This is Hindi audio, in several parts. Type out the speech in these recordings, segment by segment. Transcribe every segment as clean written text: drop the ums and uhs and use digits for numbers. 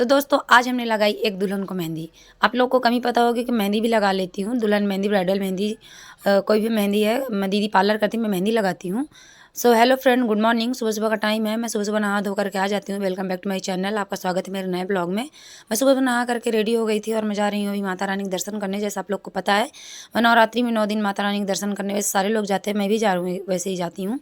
तो दोस्तों आज हमने लगाई एक दुल्हन को मेहंदी। आप लोग को कमी पता होगी कि मेहंदी भी लगा लेती हूँ, दुल्हन मेहंदी, ब्राइडल मेहंदी, कोई भी मेहंदी है। मैं दीदी पार्लर करती हूँ, मैं मेहंदी लगाती हूँ। So hello friend, good morning. सुबह-सुबह का टाइम है, मैं सुबह-सुबह नहा धो कर के आ जाती हूँ। Welcome back to my channel, आपका स्वागत है मेरे नए ब्लॉग में। मैं सुबह नहा करके रेडी हो गई थी और मैं जा रही हूँ अभी माता रानी के दर्शन करने। जैसा आप लोग को पता है, मैं नवरात्रि में 9 दिन माता रानी के दर्शन करने वैसे सारे लोग जाते हैं, मैं भी जा रही हूँ, वैसे ही जाती हूँ।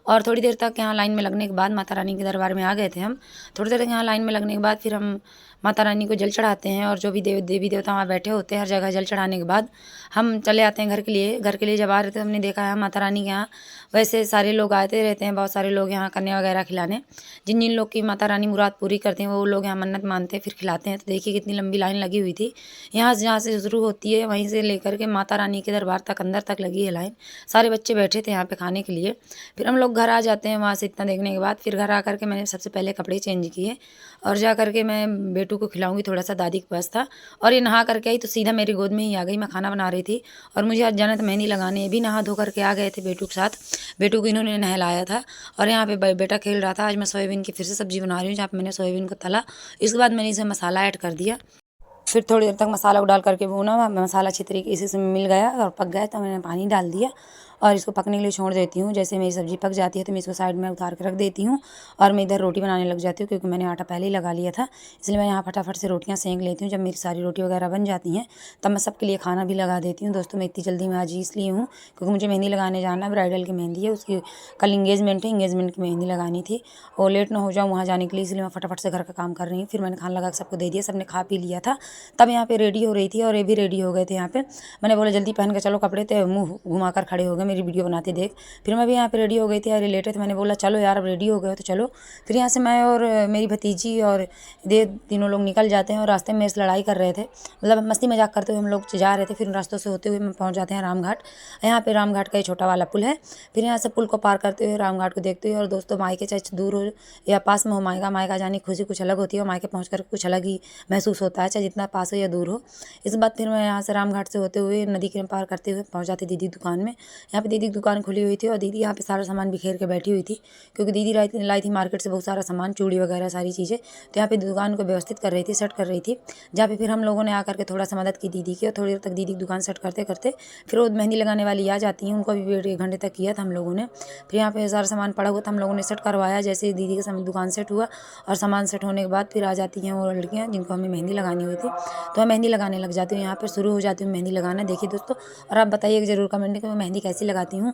और थोड़ी देर तक यहाँ लाइन में लगने के बाद माता रानी के दरबार में आ गए थे हम। थोड़ी देर तक यहाँ लाइन में लगने के बाद फिर हम माता रानी को जल चढ़ाते हैं और जो भी देवी देवता वहाँ बैठे होते हैं हर जगह जल चढ़ाने के बाद हम चले आते हैं घर के लिए। घर के लिए जब आ रहे थे हमने देखा है माता रानी के यहाँ वैसे सारे लोग आते रहते हैं, बहुत सारे लोग यहाँ कन्या वगैरह खिलाने। जिन जिन लोग की माता रानी मुराद पूरी करते हैं वो लोग यहाँ मन्नत मानते हैं फिर खिलाते हैं। तो देखिए कितनी लंबी लाइन लगी हुई थी। यहाँ से जहाँ से शुरू होती है वहीं से लेकर के माता रानी के दरबार तक अंदर तक लगी है लाइन। सारे बच्चे बैठे थे यहाँ पे खाने के लिए। फिर हम लोग घर आ जाते हैं वहाँ से इतना देखने के बाद। फिर घर आ करके मैंने सबसे पहले कपड़े चेंज किए और जा करके मैं बेटू को खिलाऊंगी, थोड़ा सा दादी के पास था। और ये नहा करके आई तो सीधा मेरी गोद में ही आ गई। मैं खाना बना रही थी और मुझे आज जाना था मेहंदी लगाने। ये भी नहा धो करके आ गए थे बेटू के साथ। बेटू को इन्होंने नहलाया था और यहाँ पे बेटा खेल रहा था। आज मैं सोयाबीन की फिर से सब्जी बना रही हूँ, जहाँ पे मैंने सोयाबीन को तला। इसके बाद मैंने इसे मसाला ऐड कर दिया। फिर थोड़ी देर तक मसाला को डाल करके भूना। मसाला अच्छी तरीके से मिल गया और पक गया तो मैंने पानी डाल दिया और इसको पकने के लिए छोड़ देती हूँ। जैसे मेरी सब्ज़ी पक जाती है तो मैं इसको साइड में उतार के रख देती हूँ और मैं इधर रोटी बनाने लग जाती हूँ, क्योंकि मैंने आटा पहले ही लगा लिया था। इसलिए मैं यहाँ फटाफट से रोटियाँ सेंक लेती हूँ। जब मेरी सारी रोटी वगैरह बन जाती हैं तब मैं सबके लिए खाना भी लगा देती हूँ। दोस्तों मैं इतनी जल्दी में आज इसलिए हूँ क्योंकि मुझे मेहंदी लगाने जाना है। ब्राइडल की मेहंदी है, उसकी कल इंगेजमेंट है, इंगेजमेंट की मेहंदी लगानी थी और लेट ना हो जाऊँ वहाँ जाने के लिए, इसलिए मैं फटाफट से घर का काम कर रही हूँ। फिर मैंने खाना लगा के सबको दे दिया, सबने खा पी लिया था। तब यहाँ पे रेडी हो रही थी और ये भी रेडी हो गए थे यहाँ पे। मैंने बोला जल्दी पहन के चलो कपड़े, तो मुँह घुमा कर खड़े हो गए मेरी वीडियो बनाते देख। फिर मैं भी यहाँ पे रेडी हो गई थी यार, रिलेटेड तो मैंने बोला चलो यार अब रेडी हो गए हो तो चलो। फिर यहाँ से मैं और मेरी भतीजी और दे तीनों लोग निकल जाते हैं और रास्ते में मेरे से लड़ाई कर रहे थे, मतलब मस्ती मजाक करते हुए हम लोग जा रहे थे। फिर रास्तों से होते हुए हम पहुँच जाते हैं रामघाट। यहाँ पे रामघाट का ये छोटा वाला पुल है। फिर यहाँ से पुल को पार करते हुए रामघाट को देखते हुए, और दोस्तों मायके चाहे दूर हो या पास में हो, मायका जाने की खुशी कुछ अलग होती है और मायके पहुँच कर कुछ अलग ही महसूस होता है, चाहे जितना पास हो या दूर हो। इस बात फिर मैं यहाँ से रामघाट से होते हुए नदी के पार करते हुए पहुँच जाती दीदी की दुकान में। यहाँ पे दीदी की दुकान खुली हुई थी और दीदी यहाँ पे सारा सामान बिखेर के बैठी हुई थी, क्योंकि दीदी लाई थी मार्केट से बहुत सारा सामान, चूड़ी वगैरह सारी चीज़ें। तो यहाँ पे दुकान को व्यवस्थित कर रही थी, सेट कर रही थी। जहाँ पे फिर हम लोगों ने आकर के थोड़ा सा मदद की दीदी की और थोड़ी देर तक दीदी की दुकान सेट करते करते फिर वो मेहंदी लगाने वाली आ जाती हैं, उनको भी वेट 1 घंटे तक किया था हम लोगों ने। फिर यहाँ पे सारा सामान पड़ा हुआ था, हम लोगों ने सेट करवाया। जैसे दीदी के सामने दुकान सेट हुआ और सामान सेट होने के बाद फिर आ जाती हैं वो लड़कियाँ जिनको हमें मेहंदी लगानी हुई थी। तो मैं मेहंदी लगाने लग जाती हूँ, यहाँ पर शुरू हो जाती हूँ मेहंदी लगाना। देखिए दोस्तों, और आप बताइए ज़रूर कमेंट में कि मैं मेहंदी कैसी लगाती हूँ।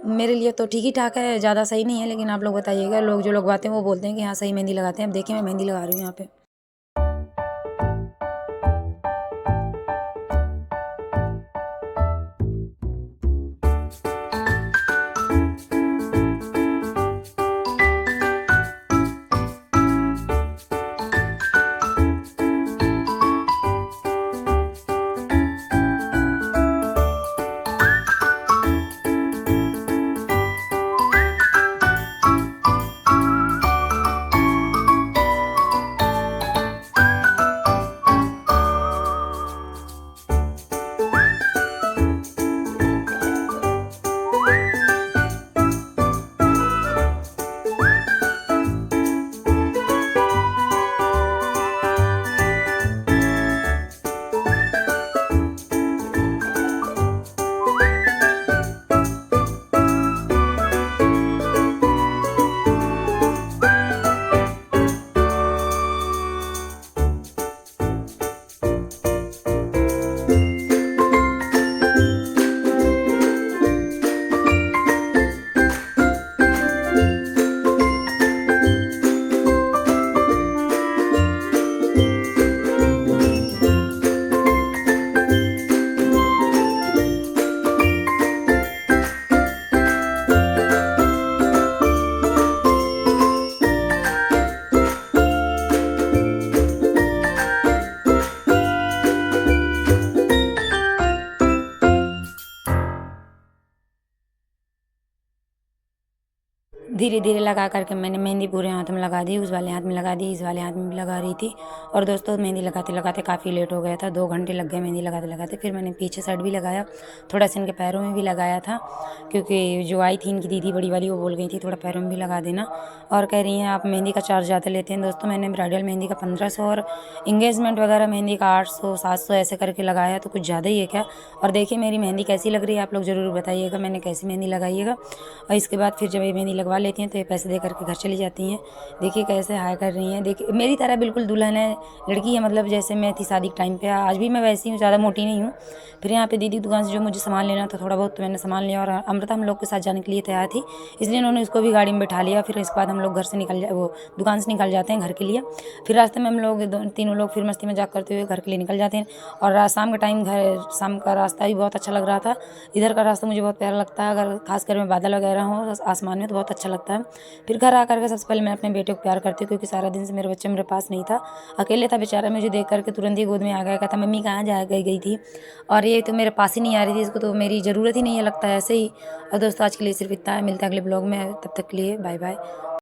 मेरे लिए तो ठीक ही ठाक है, ज़्यादा सही नहीं है, लेकिन आप लोग बताइएगा। लोग जो लगवाते हैं वो बोलते हैं कि हाँ सही मेहंदी लगाते हैं। अब देखिए मैं मेहंदी लगा रही हूँ यहाँ पे। धीरे धीरे लगा करके मैंने मेहंदी पूरे हाथ में लगा दी, उस वाले हाथ में लगा दी, इस वाले हाथ में भी लगा रही थी। और दोस्तों मेहंदी लगाते लगाते काफ़ी लेट हो गया था, 2 घंटे लग गए मेहंदी लगाते लगाते। फिर मैंने पीछे साइड भी लगाया, थोड़ा सा इनके पैरों में भी लगाया था, क्योंकि जो आई थी इनकी दीदी बड़ी वाली वो बोल गई थी थोड़ा पैरों में भी लगा देना। और कह रही हैं आप मेहंदी का चार्ज ज़्यादा लेते हैं। दोस्तों मैंने ब्राइडल मेहंदी का 1500 और इंगेजमेंट वगैरह मेहंदी का 800-700 ऐसे करके लगाया, तो कुछ ज़्यादा ही है क्या। और देखिए मेरी मेहंदी कैसी लग रही है, आप लोग ज़रूर बताइएगा मैंने कैसी मेहंदी लगाइएगा। और इसके बाद फिर जब ये मेहंदी लगवा लेती हैं तो ये पैसे दे करके घर चली जाती हैं। देखिए कैसे हाय कर रही हैं, देखिए मेरी तरह बिल्कुल दुल्हन है, लड़की है, मतलब जैसे मैं थी शादी के टाइम पे। आज भी मैं वैसी हूँ, ज़्यादा मोटी नहीं हूँ। फिर यहाँ पे दीदी की दुकान से जो मुझे सामान लेना था थोड़ा बहुत तो मैंने सामान लिया। और अमृता हम लोग के साथ जाने के लिए तैयार थी, इसलिए उन्होंने उसको भी गाड़ी में बैठा लिया। फिर इसके बाद हम लोग घर से वो दुकान से निकल जाते हैं घर के लिए। फिर रास्ते में हम लोग तीनों लोग फिर मस्ती मजाक करते हुए घर के लिए निकल जाते हैं। और शाम के टाइम घर, शाम का रास्ता भी बहुत अच्छा लग रहा था। इधर का रास्ता मुझे बहुत प्यारा लगता है, अगर खासकर में बादल वगैरह हो आसमान में तो बहुत अच्छा लगता है। फिर घर आकर के सबसे पहले मैं अपने बेटे को प्यार करती हूँ, क्योंकि सारा दिन से मेरा बच्चा मेरे पास नहीं था, अकेले था बेचारा। मुझे देख करके तुरंत ही गोद में आ गया, कहता मम्मी कहाँ जा गई थी। और ये तो मेरे पास ही नहीं आ रही थी, इसको तो मेरी ज़रूरत ही नहीं है लगता है ऐसे ही। और दोस्तों आज के लिए सिर्फ इतना है, मिलता है अगले ब्लॉग में, तब तक के लिए बाय बाय।